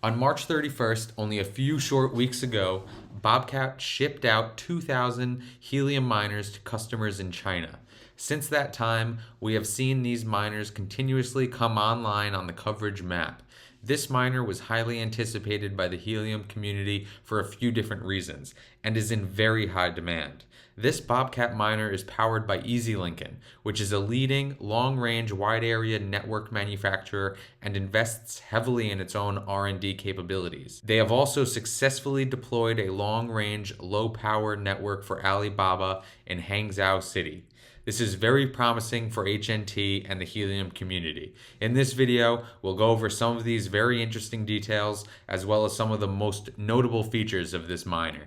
On March 31st, only a few short weeks ago, Bobcat shipped out 2,000 helium miners to customers in China. Since that time, we have seen these miners continuously come online on the coverage map. This miner was highly anticipated by the helium community for a few different reasons and is in very high demand. This Bobcat miner is powered by EasyLincoln, which is a leading long-range wide-area network manufacturer and invests heavily in its own R&D capabilities. They have also successfully deployed a long-range, low-power network for Alibaba in Hangzhou City. This is very promising for HNT and the helium community. In this video, we'll go over some of these very interesting details as well as some of the most notable features of this miner.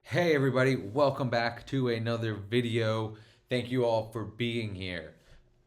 Hey everybody, welcome back to another video. Thank you all for being here.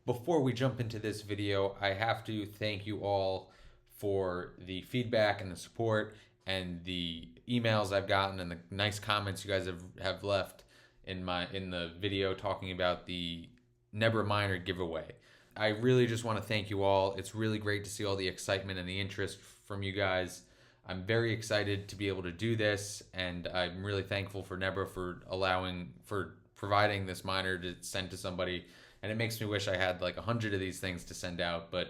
Before we jump into this video, I have to thank you all for the feedback and the support and the emails I've gotten and the nice comments you guys have left in the video talking about the Nebra Miner giveaway. I really just want to thank you all. It's really great to see all the excitement and the interest from you guys. I'm very excited to be able to do this, and I'm really thankful for Nebra for providing this miner to send to somebody. And it makes me wish I had like 100 of these things to send out, but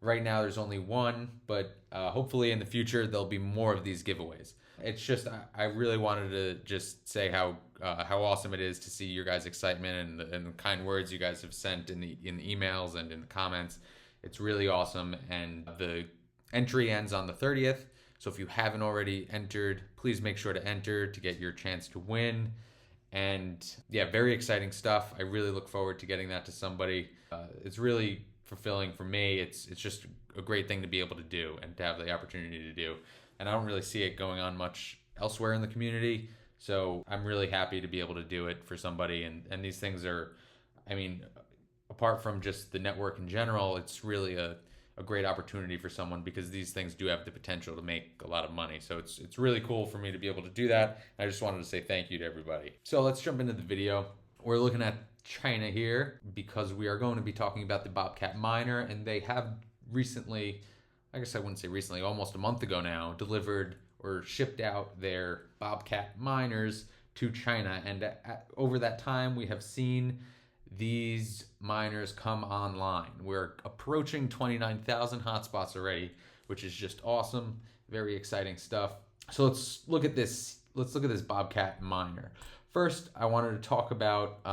right now there's only one, but hopefully in the future there'll be more of these giveaways. It's just I really wanted to just say how awesome it is to see your guys' excitement and the kind words you guys have sent in the emails and in the comments. It's really awesome, and the entry ends on the 30th. So if you haven't already entered, please make sure to enter to get your chance to win. And yeah, very exciting stuff. I really look forward to getting that to somebody. It's really fulfilling for me. It's just a great thing to be able to do and to have the opportunity to do. And I don't really see it going on much elsewhere in the community. So I'm really happy to be able to do it for somebody. And these things are, I mean, apart from just the network in general, it's really a great opportunity for someone because these things do have the potential to make a lot of money. So it's really cool for me to be able to do that. I just wanted to say thank you to everybody. So let's jump into the video. We're looking at China here because we are going to be talking about the Bobcat miner, and they have recently, I guess I wouldn't say recently, almost a month ago now, delivered or shipped out their Bobcat miners to China. And over that time, we have seen these miners come online. We're approaching 29,000 hotspots already, which is just awesome. Very exciting stuff. So let's look at this. Let's look at this Bobcat miner. First, I wanted to talk about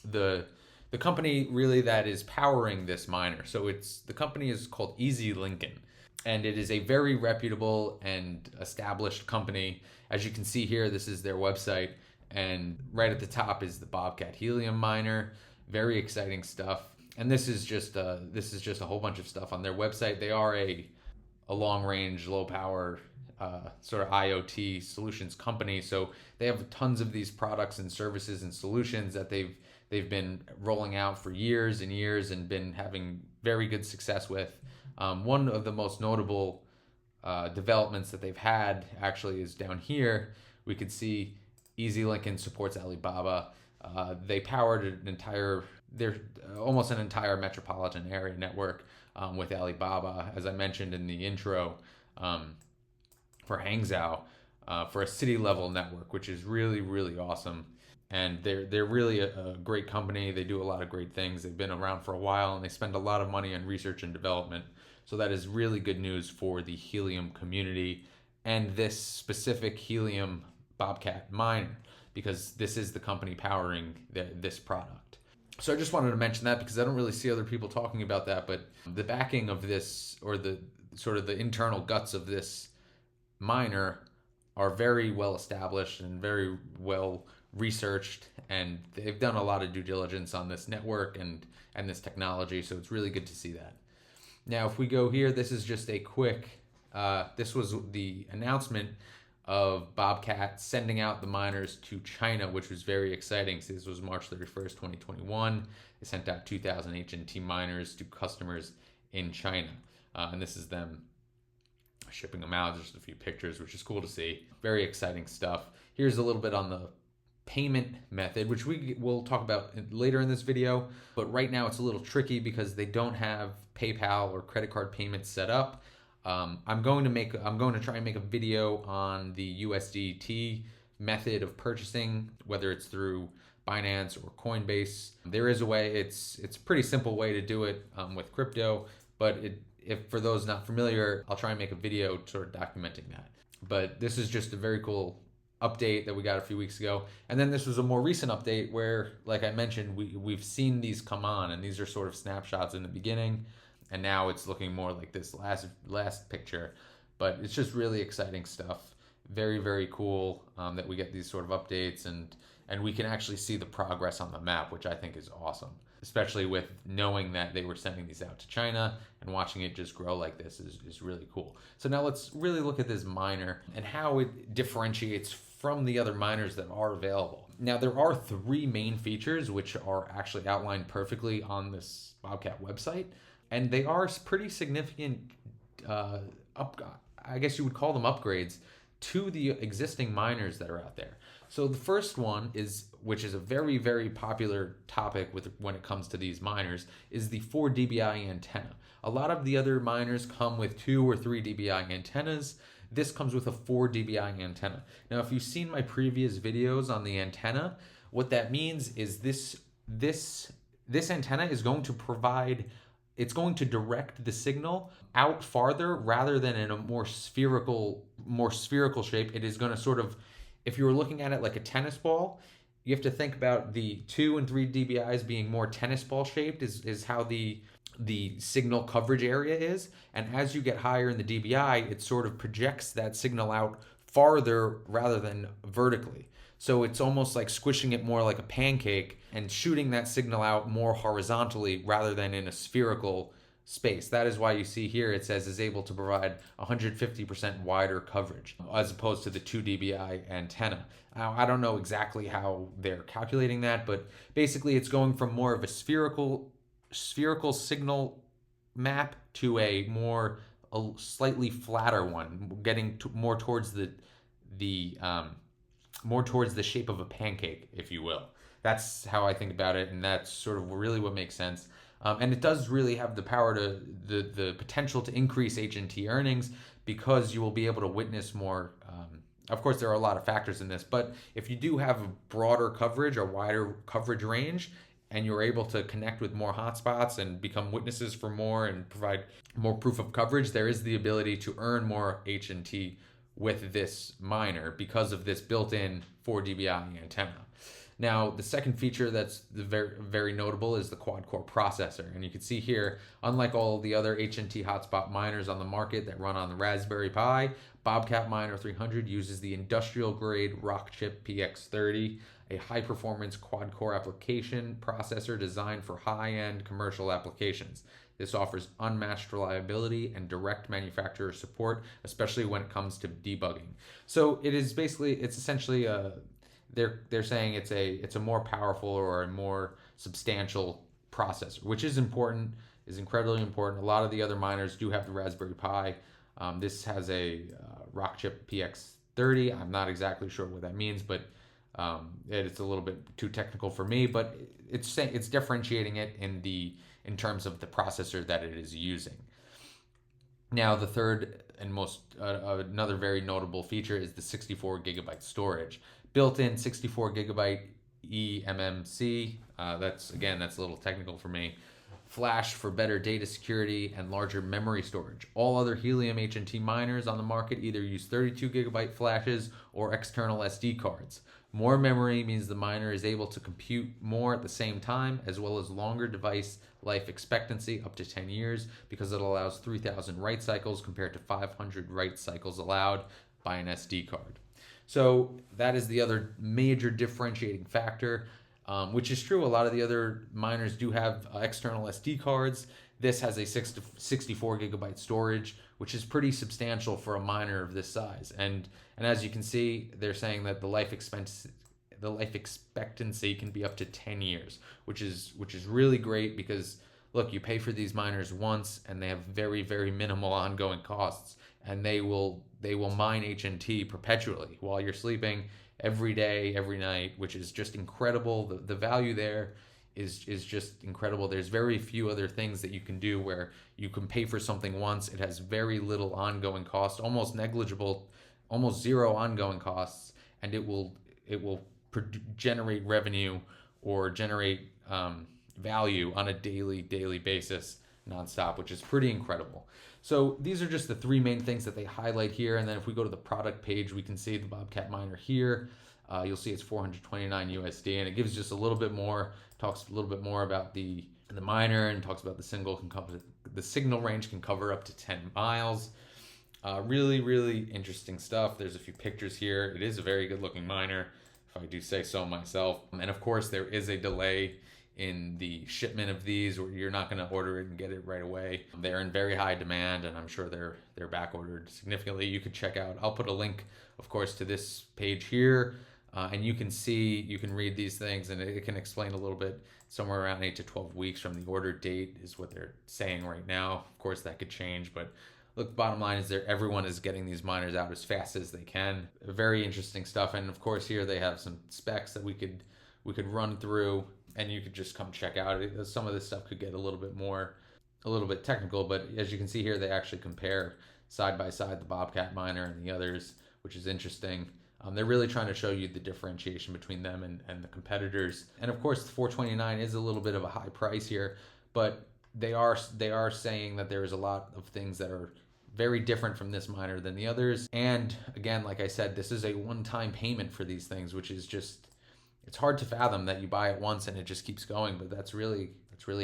the company really that is powering this miner. So the company is called EasyLincoln, and it is a very reputable and established company. As you can see here, this is their website. And right at the top is the Bobcat helium miner. Very exciting stuff. And this is just a whole bunch of stuff on their website. They are a long range, low power sort of IoT solutions company. So they have tons of these products and services and solutions that they've been rolling out for years and years and been having very good success with. One of the most notable developments that they've had actually is down here. We could see EasyLincoln supports Alibaba. They powered almost an entire metropolitan area network with Alibaba, as I mentioned in the intro, for Hangzhou, for a city level network, which is really, really awesome. And they're really a great company. They do a lot of great things. They've been around for a while, and they spend a lot of money on research and development. So that is really good news for the helium community and this specific helium Bobcat miner, because this is the company powering this product. So I just wanted to mention that because I don't really see other people talking about that, but the backing of this, or the sort of the internal guts of this miner, are very well established and very well researched, and they've done a lot of due diligence on this network and this technology. So it's really good to see that. Now, if we go here, this is just a quick, this was the announcement of Bobcat sending out the miners to China, which was very exciting. So this was March 31st, 2021. They sent out 2,000 HNT miners to customers in China. And this is them shipping them out. Just a few pictures, which is cool to see. Very exciting stuff. Here's a little bit on the payment method, which we will talk about later in this video. But right now it's a little tricky because they don't have PayPal or credit card payments set up. I'm going to try and make a video on the USDT method of purchasing, whether it's through Binance or Coinbase. There is a way. It's a pretty simple way to do it with crypto, but if for those not familiar, I'll try and make a video sort of documenting that. But this is just a very cool update that we got a few weeks ago. And then this was a more recent update where, like I mentioned, we've seen these come on, and these are sort of snapshots in the beginning, and now it's looking more like this last picture. But it's just really exciting stuff. Very, very cool that we get these sort of updates, and we can actually see the progress on the map, which I think is awesome, especially with knowing that they were sending these out to China, and watching it just grow like this is really cool. So now let's really look at this miner and how it differentiates from the other miners that are available. Now, there are 3 main features which are actually outlined perfectly on this Bobcat website, and they are pretty significant, I guess you would call them upgrades to the existing miners that are out there. So the first one is, which is a very, very popular topic when it comes to these miners, is the 4 dBi antenna. A lot of the other miners come with 2 or 3 dBi antennas. This comes with a 4 dBi antenna. Now, if you've seen my previous videos on the antenna, what that means is this antenna is going to provide, it's going to direct the signal out farther rather than in a more spherical shape. It is going to sort of, if you were looking at it like a tennis ball, you have to think about the 2 and 3 dBis being more tennis ball shaped is how the signal coverage area is. And as you get higher in the dBi, it sort of projects that signal out farther rather than vertically. So it's almost like squishing it more like a pancake and shooting that signal out more horizontally rather than in a spherical space. That is why you see here it says is able to provide 150% wider coverage as opposed to the 2 dBi antenna. Now, I don't know exactly how they're calculating that, but basically it's going from more of a spherical signal map to a slightly flatter one, getting more towards more towards the shape of a pancake, if you will. That's how I think about it, and that's sort of really what makes sense. And it does really have the power to the potential to increase HNT earnings because you will be able to witness more. Of course, there are a lot of factors in this, but if you do have a broader coverage, a wider coverage range, and you're able to connect with more hotspots and become witnesses for more and provide more proof of coverage, there is the ability to earn more HNT with this miner because of this built-in 4 dBi antenna. Now, the second feature that's very, very notable is the quad-core processor. And you can see here, unlike all the other HNT hotspot miners on the market that run on the Raspberry Pi, Bobcat Miner 300 uses the industrial-grade Rockchip PX30, a high-performance quad-core application processor designed for high-end commercial applications. This offers unmatched reliability and direct manufacturer support, especially when it comes to debugging. So it's essentially a they're saying it's a more powerful or a more substantial processor, which is important, is incredibly important. A lot of the other miners do have the Raspberry Pi. This has a Rockchip PX30. I'm not exactly sure what that means, but it's a little bit too technical for me. But it's differentiating it in terms of the processor that it is using. Now, the third and another very notable feature is the 64 gigabyte storage. Built-in 64 gigabyte eMMC. That's a little technical for me. Flash for better data security and larger memory storage. All other Helium HNT miners on the market either use 32 gigabyte flashes or external SD cards. More memory means the miner is able to compute more at the same time, as well as longer device life expectancy, up to 10 years, because it allows 3,000 write cycles compared to 500 write cycles allowed by an SD card. So that is the other major differentiating factor, which is true. A lot of the other miners do have external SD cards. This has a 64 gigabyte storage, which is pretty substantial for a miner of this size. And as you can see, they're saying that the life expectancy can be up to 10 years, which is really great because, look, you pay for these miners once and they have very, very minimal ongoing costs, and they will mine HNT perpetually while you're sleeping, every day, every night, which is just incredible. The value there is just incredible. There's very few other things that you can do where you can pay for something once. It has very little ongoing cost, almost negligible, almost zero ongoing costs, and it will generate revenue or generate value on a daily basis nonstop, which is pretty incredible. So these are just the three main things that they highlight here. And then if we go to the product page, we can see the Bobcat miner here. You'll see it's 429 USD, and it gives just a little bit more, talks a little bit more about the miner, and talks about the signal range can cover up to 10 miles. Really interesting stuff. There's a few pictures here. It is a very good looking miner, if I do say so myself. And of course, there is a delay in the shipment of these, or you're not going to order it and get it right away. They're in very high demand, and I'm sure they're back ordered significantly. You could check out, I'll put a link, of course, to this page here, and you can read these things, and it can explain a little bit. Somewhere around 8 to 12 weeks from the order date is what they're saying right now. Of course, that could change, but look, bottom line is everyone is getting these miners out as fast as they can. Very interesting stuff. And of course, here they have some specs that we could run through, and you could just come check out. Some of this stuff could get a little bit technical, but as you can see here, they actually compare side by side the Bobcat miner and the others, which is interesting. They're really trying to show you the differentiation between them and the competitors. And of course, the 429 is a little bit of a high price here, but they are saying that there is a lot of things that are very different from this miner than the others. And again, like I said, this is a one-time payment for these things, which is just, it's hard to fathom that you buy it once and it just keeps going, but that's really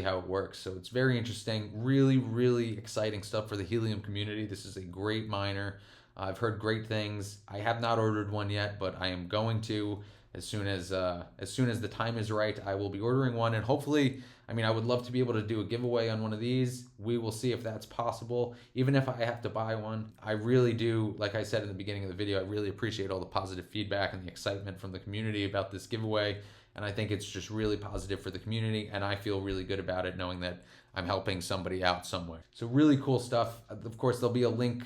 how it works. So it's very interesting, really exciting stuff for the Helium community. This is a great miner. I've heard great things. I have not ordered one yet, but I am going to as soon as the time is right. I will be ordering one, and hopefully, I would love to be able to do a giveaway on one of these. We will see if that's possible, even if I have to buy one. I really do, like I said in the beginning of the video, I really appreciate all the positive feedback and the excitement from the community about this giveaway, and I think it's just really positive for the community, and I feel really good about it, knowing that I'm helping somebody out somewhere. So really cool stuff. Of course, there'll be a link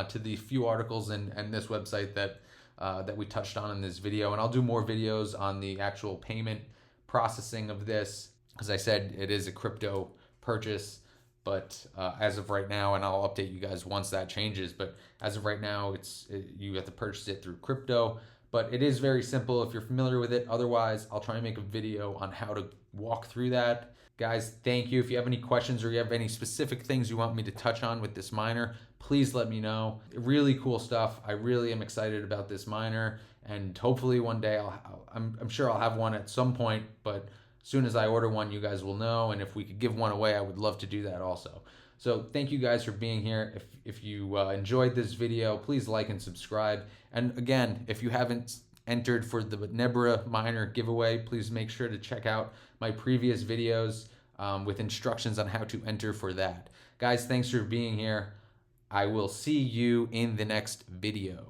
to the few articles and this website that we touched on in this video, and I'll do more videos on the actual payment processing of this. As I said, it is a crypto purchase, but as of right now, and I'll update you guys once that changes, but as of right now, you have to purchase it through crypto. But it is very simple if you're familiar with it. Otherwise, I'll try and make a video on how to walk through that. Guys, thank you. If you have any questions or you have any specific things you want me to touch on with this miner, please let me know. Really cool stuff. I really am excited about this miner, and hopefully one day I'm sure I'll have one at some point, but as soon as I order one, you guys will know. And if we could give one away, I would love to do that also. So thank you guys for being here. If you enjoyed this video, please like and subscribe. And again, if you haven't entered for the Nebra miner giveaway, please make sure to check out my previous videos with instructions on how to enter for that. Guys, thanks for being here. I will see you in the next video.